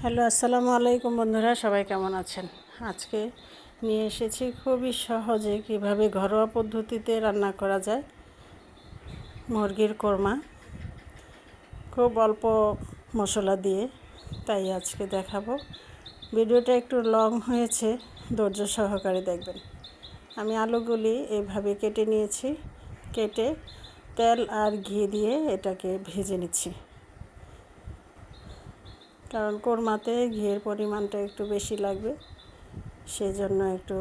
Hello, আসসালামু আলাইকুম বন্ধুরা, সবাই কেমন আছেন? আজকে নিয়ে এসেছি খুবই সহজে কিভাবে ঘরোয়া পদ্ধতিতে রান্না করা যায় মুরগির কোরমা, খুব অল্প মশলা দিয়ে। তাই আজকে দেখাবো। ভিডিওটা একটু লং হয়েছে, ধৈর্য সহকারে দেখবেন। আমি আলুগুলি এভাবে কেটে নিয়েছি, কেটে তেল আর ঘি দিয়ে এটাকে ভেজে নিচ্ছি, কারণ কোরমাতে ঘিয়ের পরিমাণটা একটু বেশি লাগবে। সেই জন্য একটু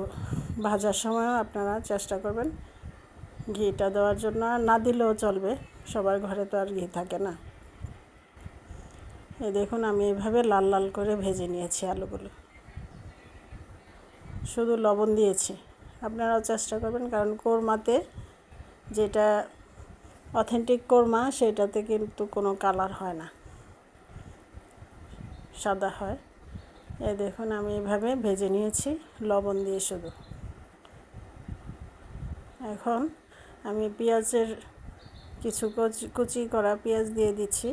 ভাজার সময়ও আপনারা চেষ্টা করবেন ঘিটা দেওয়ার জন্য, আর না দিলেও চলবে, সবার ঘরে তো আর ঘি থাকে না। এই দেখুন, আমি এইভাবে লাল লাল করে ভেজে নিয়েছি আলুগুলো, শুধু লবণ দিয়েছি। আপনারাও চেষ্টা করবেন, কারণ কোরমাতে যেটা অথেন্টিক কোরমা সেটাতে কিন্তু কোনো কালার হয় না, সাদা হয়। এই দেখুন, আমি এইভাবে ভেজে নিয়েছি লবণ দিয়ে শুধু। এখন আমি পেঁয়াজের কিছু কুচি করা পেঁয়াজ দিয়ে দিচ্ছি।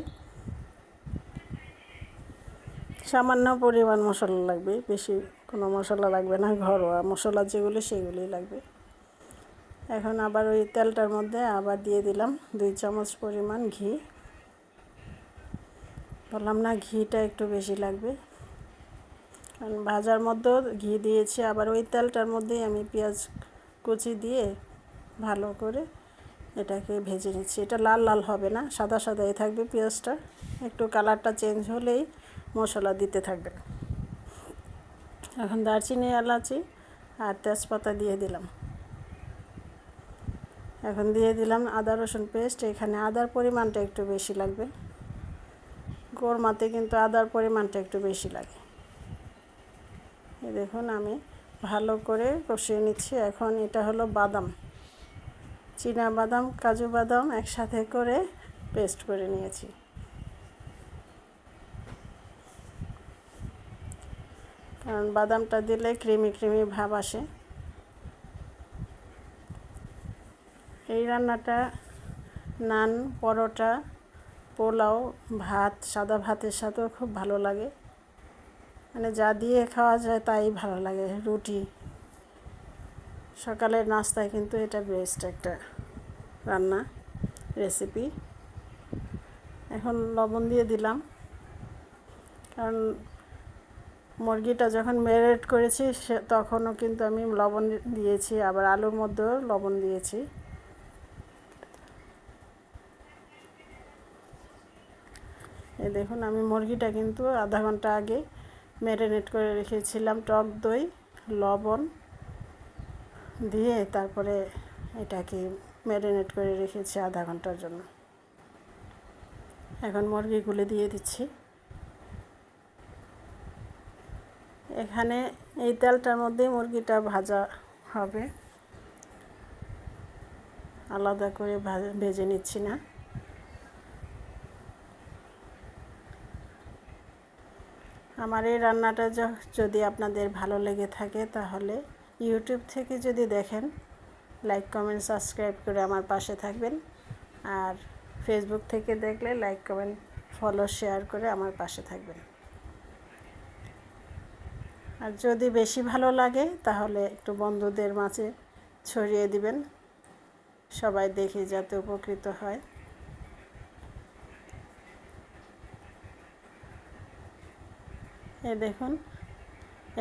সামান্য পরিমাণ মশলা লাগবে, বেশি কোনো মশলা লাগবে না, ঘরোয়া মশলা যেগুলি সেগুলি লাগবে। এখন আবার ওই তেলটার মধ্যে আবার দিয়ে দিলাম 2 চামচ পরিমাণ ঘি। বললাম না, ঘিটা একটু বেশি লাগবে, কারণ ভাজার মধ্যেও ঘি দিয়েছি। আবার ওই তেলটার মধ্যেই আমি পেঁয়াজ কুচি দিয়ে ভালো করে এটাকে ভেজে নিচ্ছি। এটা লাল লাল হবে না, সাদা সাদাই থাকবে পেঁয়াজটা। একটু কালারটা চেঞ্জ হলেই মশলা দিতে থাকবেন। এখন দারচিনি, এলাচি আর তেজপাতা দিয়ে দিলাম। এখন দিয়ে দিলাম আদা রসুন পেস্ট। এখানে আদার পরিমাণটা একটু বেশি লাগবে, কোরমাতে কিন্তু আদার পরিমাণটা একটু বেশি লাগে। এই দেখুন, আমি ভালো করে কষিয়ে নিচ্ছি। এখন এটা হলো বাদাম, চীনা বাদাম, কাজু বাদাম একসাথে করে পেস্ট করে নিয়েছি। কারণ বাদামটা দিলে ক্রিমি ক্রিমি ভাব আসে। এই রান্নাটা নান, পরোটা, পোলাও, ভাত, সাদা ভাতের সাথেও খুব ভালো লাগে। মানে যা দিয়ে খাওয়া যায় তাই ভালো লাগে। রুটি, সকালের নাস্তায় কিন্তু এটা বেস্ট একটা রান্না রেসিপি। এখন লবণ দিয়ে দিলাম, কারণ মুরগিটা যখন ম্যারিনেট করেছি তখনও কিন্তু আমি লবণ দিয়েছি, আবার আলুর মধ্যেও লবণ দিয়েছি। এই দেখুন, আমি মুরগিটা কিন্তু আধা ঘন্টা আগে ম্যারিনেট করে রেখেছিলাম, টক দই, লবণ দিয়ে তারপরে এটাকে ম্যারিনেট করে রেখেছি আধা ঘন্টার জন্য। এখন মুরগিগুলো দিয়ে দিচ্ছি। এখানে এই তেলটার মধ্যেই মুরগিটা ভাজা হবে, আলাদা করে ভেজে নিচ্ছি না। আমার এই রান্নাটা যদি আপনাদের ভালো লেগে থাকে তাহলে ইউটিউব থেকে যদি দেখেন, লাইক, কমেন্ট, সাবস্ক্রাইব করে আমার পাশে থাকবেন। আর ফেসবুক থেকে দেখলে লাইক, কমেন্ট, ফলো, শেয়ার করে আমার পাশে থাকবেন। আর যদি বেশি ভালো লাগে তাহলে একটু বন্ধুদের মাঝে ছড়িয়ে দিবেন, সবাই দেখে যাতে উপকৃত হয়। এই দেখুন,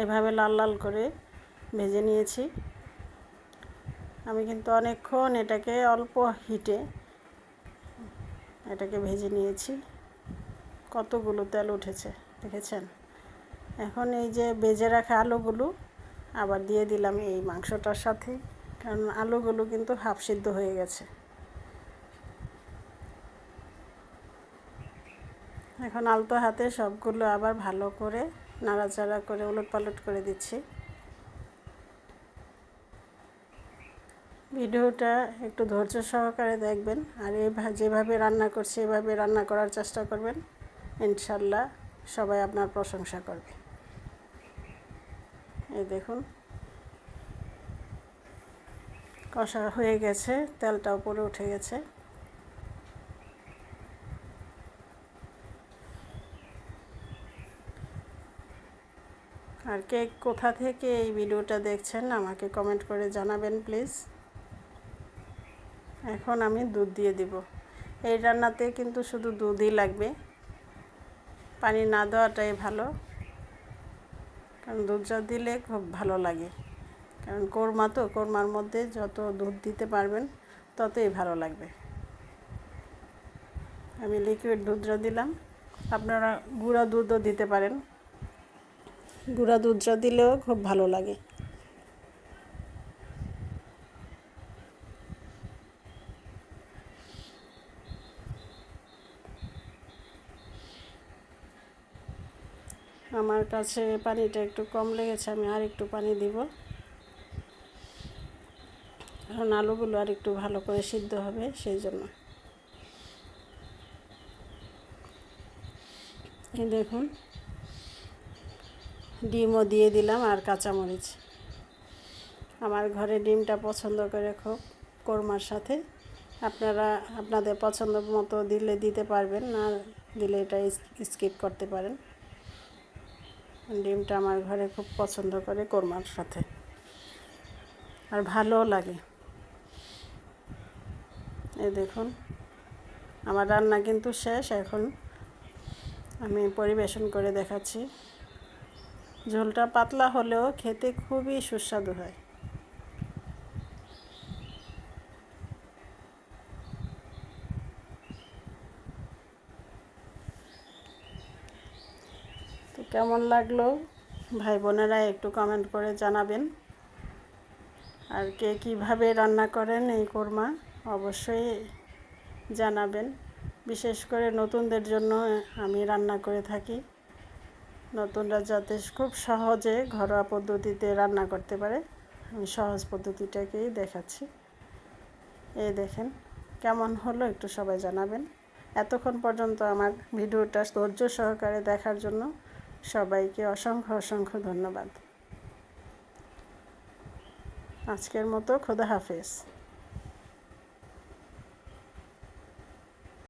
এভাবে লাল লাল করে ভেজে নিয়েছি। আমি কিন্তু অনেকক্ষণ এটাকে অল্প হিটে এটাকে ভেজে নিয়েছি। কতগুলো তেল উঠেছে দেখেছেন। এখন এই যে ভেজে রাখা আলুগুলো আবার দিয়ে দিলাম এই মাংসটার সাথে, কারণ আলুগুলো কিন্তু হাফ সিদ্ধ হয়ে গেছে। এখন আলতো হাতে সবগুলো আবার ভালো করে নাড়াচাড়া করে উলটপালট করে দিচ্ছি। ভিডিওটা একটু ধৈর্য সহকারে দেখবেন, আর যেভাবে রান্না করছি এভাবে রান্না করার চেষ্টা করবেন। ইনশাল্লাহ সবাই আপনার প্রশংসা করবে। এই দেখুন, কষা হয়ে গেছে, তেলটা উপরে উঠে গেছে। আর কে কোথা থেকে এই ভিডিওটা দেখছেন আমাকে কমেন্ট করে জানাবেন প্লিজ। এখন আমি দুধ দিয়ে দিব। এই রান্নাতে কিন্তু শুধু দুধই লাগবে, পানি না দেওয়াটাই ভালো, কারণ দুধটা দিলে খুব ভালো লাগে। কারণ কোরমা তো, কোরমার মধ্যে যত দুধ দিতে পারবেন ততই ভালো লাগবে। আমি লিকুইড দুধটা দিলাম, আপনারা গুঁড়া দুধও দিতে পারেন, গুঁড়া দুধটা দিলেও খুব ভালো লাগে। আমার কাছে পানিটা একটু কম লেগেছে, আমি আর একটু পানি দিব, কারণ আলুগুলো আর একটু ভালো করে সিদ্ধ হবে সেই জন্য। এই দেখুন, ডিমও দিয়ে দিলাম আর কাঁচামরিচ। আমার ঘরে ডিমটা পছন্দ করে খুব কোরমার সাথে। আপনারা আপনাদের পছন্দ মতো দিলে দিতে পারবেন, না দিলে এটা স্কিপ করতে পারেন। ডিমটা আমার ঘরে খুব পছন্দ করে কোরমার সাথে, আর ভালোও লাগে। এই দেখুন, আমার রান্না কিন্তু শেষ। এখন আমি পরিবেশন করে দেখাচ্ছি। ঝোলটা পাতলা হলেও খেতে খুবই সুস্বাদু হয়। তো কেমন লাগলো ভাই বোনেরা একটু কমেন্ট করে জানাবেন। আর কে কীভাবে রান্না করেন এই কোরমা অবশ্যই জানাবেন। বিশেষ করে নতুনদের জন্য আমি রান্না করে থাকি, নতুনরা যাতে খুব সহজে ঘরোয়া পদ্ধতিতে রান্না করতে পারে, আমি সহজ পদ্ধতিটাকেই দেখাচ্ছি। এই দেখেন কেমন হলো একটু সবাই জানাবেন। এতক্ষণ পর্যন্ত আমার ভিডিওটা ধৈর্য সহকারে দেখার জন্য সবাইকে অসংখ্য অসংখ্য ধন্যবাদ। আজকের মতো খোদা হাফেজ।